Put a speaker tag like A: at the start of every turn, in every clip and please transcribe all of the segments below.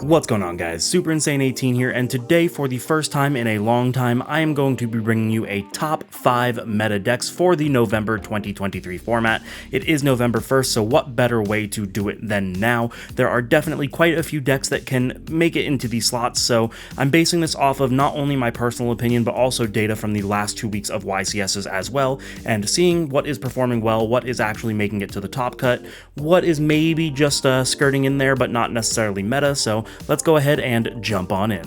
A: What's going on, guys? Super Insane 18 here, and today, for the first time in a long time, I am going to be bringing you a top 5 meta decks for the November 2023 format. It is November 1st, so what better way to do it than now? There are definitely quite a few decks that can make it into these slots, so I'm basing this off of not only my personal opinion, but also data from the last 2 weeks of YCSs as well, and seeing what is performing well, what is actually making it to the top cut, what is maybe just skirting in there, but not necessarily meta, so let's go ahead and jump on in.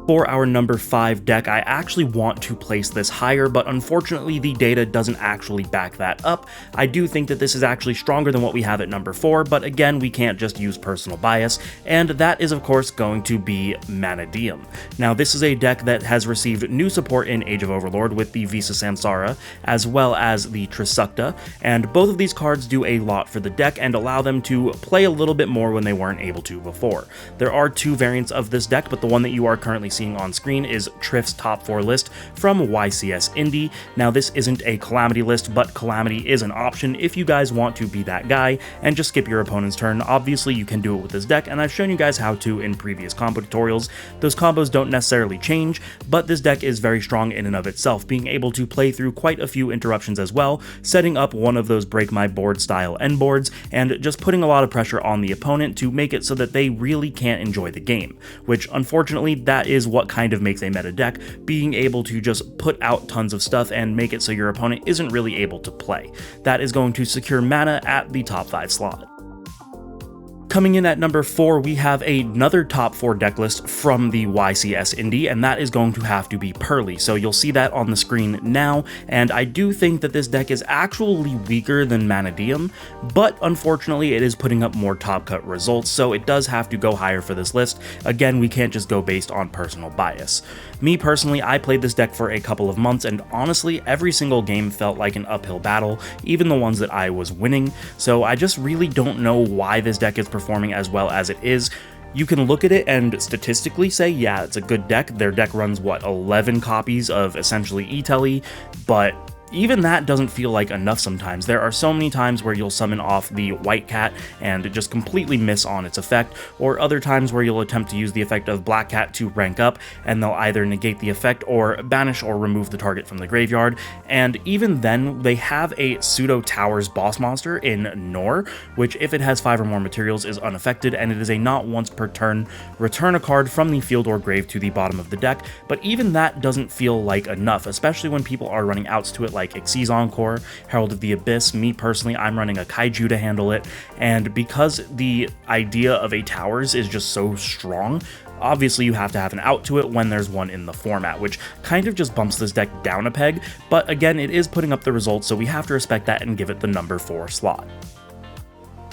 A: For our number 5 deck, I actually want to place this higher, but unfortunately the data doesn't actually back that up. I do think that this is actually stronger than what we have at number 4, but again, we can't just use personal bias, and that is of course going to be Mannadium. Now, this is a deck that has received new support in Age of Overlord with the Visa Samsara, as well as the Trisukta, and both of these cards do a lot for the deck and allow them to play a little bit more when they weren't able to before. There are 2 variants of this deck, but the one that you are currently seeing on screen is Triff's top 4 list from YCS Indie. Now, this isn't a Calamity list, but Calamity is an option if you guys want to be that guy and just skip your opponent's turn. Obviously, you can do it with this deck, and I've shown you guys how to in previous combo tutorials. Those combos don't necessarily change, but this deck is very strong in and of itself, being able to play through quite a few interruptions as well, setting up one of those break my board style end boards, and just putting a lot of pressure on the opponent to make it so that they really can't enjoy the game, which unfortunately that is what kind of makes a meta deck, being able to just put out tons of stuff and make it so your opponent isn't really able to play. That is going to secure mana at the top 5 slot. Coming in at number 4, we have another top 4 deck list from the YCS Indie, and that is going to have to be Purrely. So you'll see that on the screen now, and I do think that this deck is actually weaker than Mannadium, but unfortunately it is putting up more top cut results, so it does have to go higher for this list. Again, we can't just go based on personal bias. Me personally, I played this deck for a couple of months, and honestly, every single game felt like an uphill battle, even the ones that I was winning, so I just really don't know why this deck is performing as well as it is. You can look at it and statistically say, yeah, it's a good deck. Their deck runs, what, 11 copies of essentially E-Telly, but even that doesn't feel like enough sometimes. There are so many times where you'll summon off the White Cat and just completely miss on its effect, or other times where you'll attempt to use the effect of Black Cat to rank up, and they'll either negate the effect or banish or remove the target from the graveyard. And even then, they have a Pseudo Towers boss monster in Nor, which if it has 5 or more materials is unaffected, and it is a not once per turn return a card from the field or grave to the bottom of the deck, but even that doesn't feel like enough, especially when people are running outs to it like Xyz Encore, Herald of the Abyss. Me personally, I'm running a Kaiju to handle it, and because the idea of a Towers is just so strong, obviously you have to have an out to it when there's one in the format, which kind of just bumps this deck down a peg, but again, it is putting up the results, so we have to respect that and give it the number 4 slot.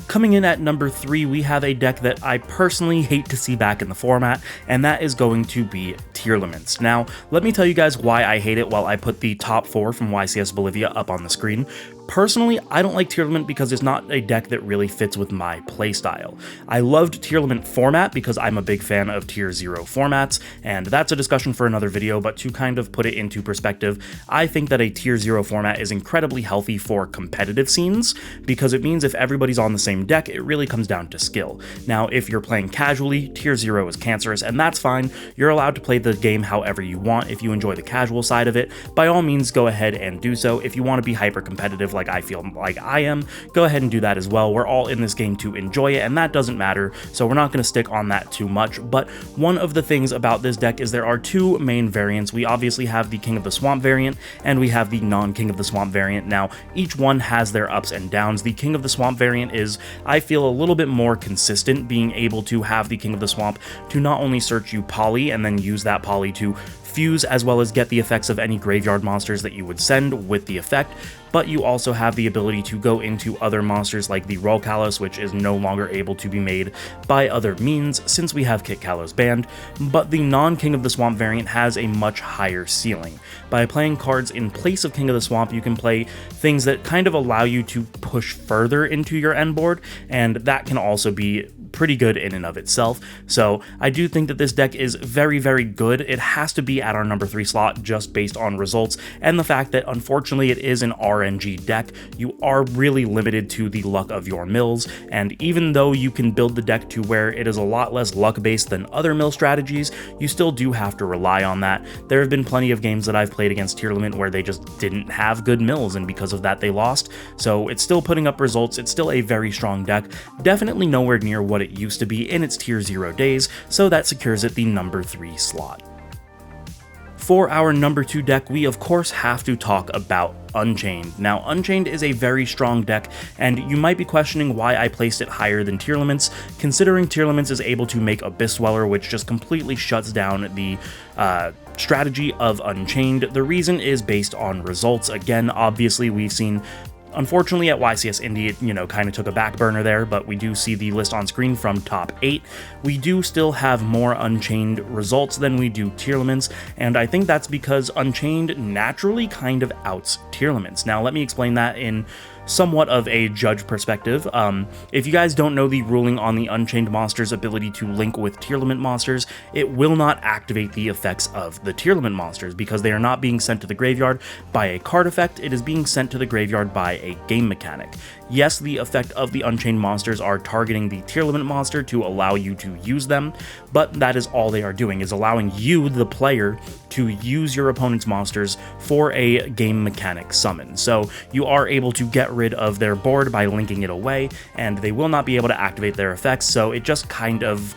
A: Coming in at number 3, we have a deck that I personally hate to see back in the format, and that is going to be Tearlaments. Now, let me tell you guys why I hate it while I put the top 4 from YCS Bolivia up on the screen. Personally, I don't like Tearlament because it's not a deck that really fits with my playstyle. I loved Tearlament format because I'm a big fan of Tier 0 formats, and that's a discussion for another video, but to kind of put it into perspective, I think that a Tier 0 format is incredibly healthy for competitive scenes, because it means if everybody's on the same deck, it really comes down to skill. Now, if you're playing casually, Tier 0 is cancerous, and that's fine. You're allowed to play the game however you want. If you enjoy the casual side of it, by all means, go ahead and do so. If you want to be hyper-competitive like I feel like I am, go ahead and do that as well. We're all in this game to enjoy it, and that doesn't matter, so we're not going to stick on that too much. But one of the things about this deck is there are 2 main variants. We obviously have the King of the Swamp variant, and we have the non-King of the Swamp variant. Now, each one has their ups and downs. The King of the Swamp variant is, I feel, a little bit more consistent, being able to have the King of the Swamp to not only search you poly and then use that poly to fuse, as well as get the effects of any graveyard monsters that you would send with the effect, but you also have the ability to go into other monsters like the Roll Kalos, which is no longer able to be made by other means since we have Kit Kalos banned, but the non-King of the Swamp variant has a much higher ceiling. By playing cards in place of King of the Swamp, you can play things that kind of allow you to push further into your end board, and that can also be pretty good in and of itself. So I do think that this deck is very, very good. It has to be at our number 3 slot just based on results and the fact that unfortunately it is an RNG deck. You are really limited to the luck of your mills, and even though you can build the deck to where it is a lot less luck based than other mill strategies, you still do have to rely on that. There have been plenty of games that I've played against Tearlament where they just didn't have good mills, and because of that they lost. So it's still putting up results. It's still a very strong deck, definitely nowhere near what it used to be in its tier 0 days, so that secures it the number 3 slot. For our number 2 deck, we of course have to talk about Unchained. Now, Unchained is a very strong deck, and you might be questioning why I placed it higher than Tearlaments, considering Tearlaments is able to make Abyss Dweller, which just completely shuts down the strategy of Unchained. The reason is based on results. Again, obviously, we've seen unfortunately, at YCS Indy, it, kind of took a back burner there, but we do see the list on screen from top 8. We do still have more Unchained results than we do Tearlaments, and I think that's because Unchained naturally kind of outs Tearlaments. Now, let me explain that in somewhat of a judge perspective. If you guys don't know the ruling on the Unchained monster's ability to link with Tearlament monsters, it will not activate the effects of the Tearlament monsters because they are not being sent to the graveyard by a card effect, it is being sent to the graveyard by a game mechanic. Yes, the effect of the Unchained monsters are targeting the Tearlament monster to allow you to use them, but that is all they are doing, is allowing you, the player, to use your opponent's monsters for a game mechanic summon. So you are able to get rid of their board by linking it away, and they will not be able to activate their effects, so it just kind of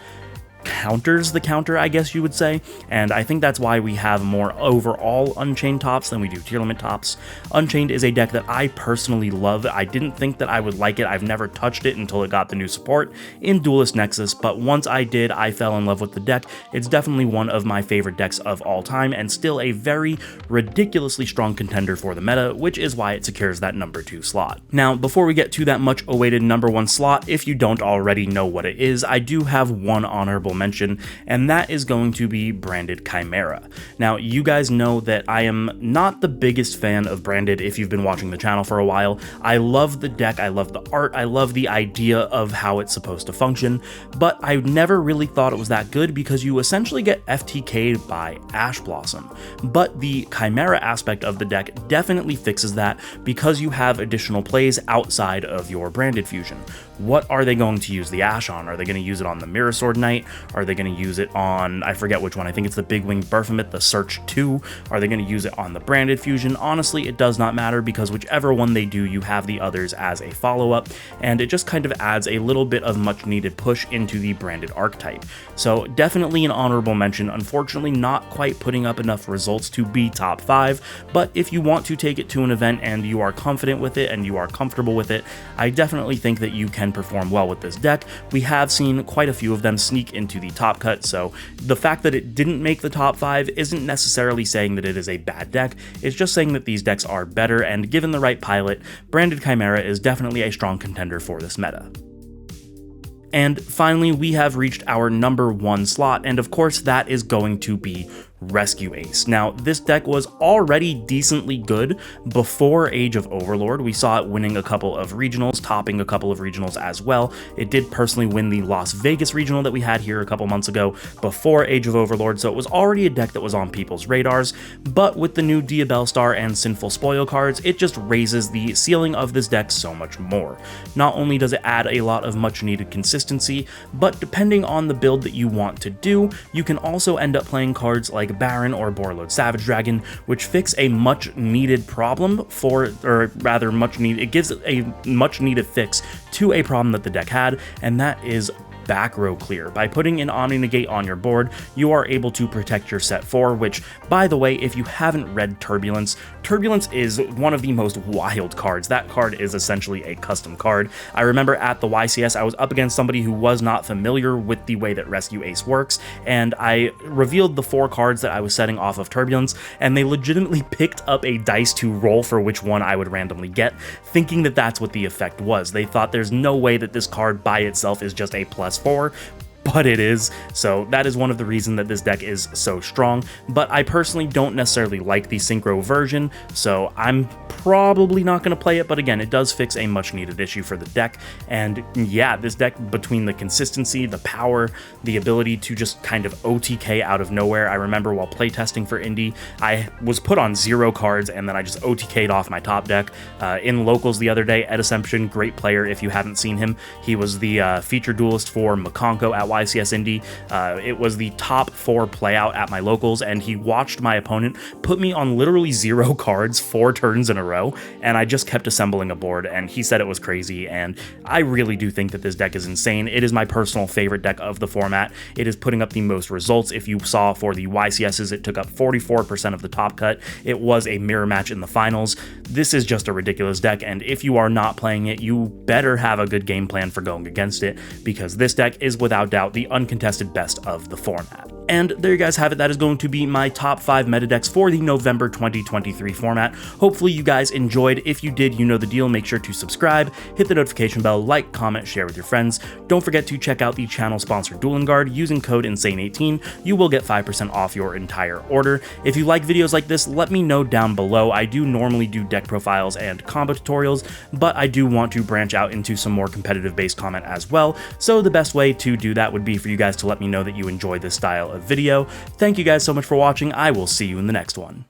A: counters the counter, I guess you would say, and I think that's why we have more overall Unchained tops than we do Tearlament tops. Unchained is a deck that I personally love. I didn't think that I would like it. I've never touched it until it got the new support in Duelist Nexus, but once I did, I fell in love with the deck. It's definitely one of my favorite decks of all time, and still a very ridiculously strong contender for the meta, which is why it secures that number 2 slot. Now, before we get to that much awaited number 1 slot, if you don't already know what it is, I do have one honorable mention, and that is going to be Branded Chimera. Now, you guys know that I am not the biggest fan of Branded if you've been watching the channel for a while. I love the deck, I love the art, I love the idea of how it's supposed to function, but I never really thought it was that good because you essentially get FTK'd by Ash Blossom. But the Chimera aspect of the deck definitely fixes that because you have additional plays outside of your Branded fusion. What are they going to use the Ash on? Are they going to use it on the Mirror Sword Knight? Are they going to use it on, I forget which one, I think it's the Big Wing Berthamit, the Search 2? Are they going to use it on the Branded fusion? Honestly, it does not matter because whichever one they do, you have the others as a follow-up, and it just kind of adds a little bit of much needed push into the Branded archetype. So definitely an honorable mention. Unfortunately, not quite putting up enough results to be top 5, but if you want to take it to an event and you are confident with it and you are comfortable with it, I definitely think that you can perform well with this deck. We have seen quite a few of them sneak into the top cut, so the fact that it didn't make the top 5 isn't necessarily saying that it is a bad deck, it's just saying that these decks are better, and given the right pilot, Branded Chimera is definitely a strong contender for this meta. And finally, we have reached our number 1 slot, and of course that is going to be Rescue Ace. Now, this deck was already decently good before Age of Overlord. We saw it winning a couple of regionals, topping a couple of regionals as well. It did personally win the Las Vegas regional that we had here a couple months ago before Age of Overlord, so it was already a deck that was on people's radars, but with the new Diabellstar and Sinful Spoil cards, it just raises the ceiling of this deck so much more. Not only does it add a lot of much needed consistency, but depending on the build that you want to do, you can also end up playing cards like Baron or Borreload Savage Dragon, which fix a much needed problem it gives a much needed fix to a problem that the deck had, and that is back row clear. By putting an Omni Negate on your board, you are able to protect your set 4, which, by the way, if you haven't read Turbulence, Turbulence is one of the most wild cards. That card is essentially a custom card. I remember at the YCS, I was up against somebody who was not familiar with the way that Rescue Ace works, and I revealed the 4 cards that I was setting off of Turbulence, and they legitimately picked up a dice to roll for which one I would randomly get, thinking that that's what the effect was. They thought there's no way that this card by itself is just a +4, but it is. So that is one of the reasons that this deck is so strong, but I personally don't necessarily like the synchro version, so I'm probably not going to play it, but again, it does fix a much needed issue for the deck. And yeah, this deck, between the consistency, the power, the ability to just kind of OTK out of nowhere. I remember while playtesting for Indy, I was put on 0 cards and then I just OTK'd off my top deck. In locals the other day, Ed Assumption, great player if you haven't seen him. He was the feature duelist for Makonko at YCS Indy. It was the top 4 playout at my locals, and he watched my opponent put me on literally 0 cards 4 turns in a row, and I just kept assembling a board, and he said it was crazy, and I really do think that this deck is insane. It is my personal favorite deck of the format. It is putting up the most results. If you saw for the YCSs, it took up 44% of the top cut. It was a mirror match in the finals. This is just a ridiculous deck, and if you are not playing it, you better have a good game plan for going against it, because this deck is without doubt the uncontested best of the format. And there you guys have it. That is going to be my top 5 meta decks for the November 2023 format. Hopefully you guys enjoyed. If you did, you know the deal. Make sure to subscribe, hit the notification bell, like, comment, share with your friends. Don't forget to check out the channel sponsor Dueling Guard. Using code INSANE18, you will get 5% off your entire order. If you like videos like this, let me know down below. I do normally do deck profiles and combo tutorials, but I do want to branch out into some more competitive based comment as well. So the best way to do that would be for you guys to let me know that you enjoy this style of video. Thank you guys so much for watching. I will see you in the next one.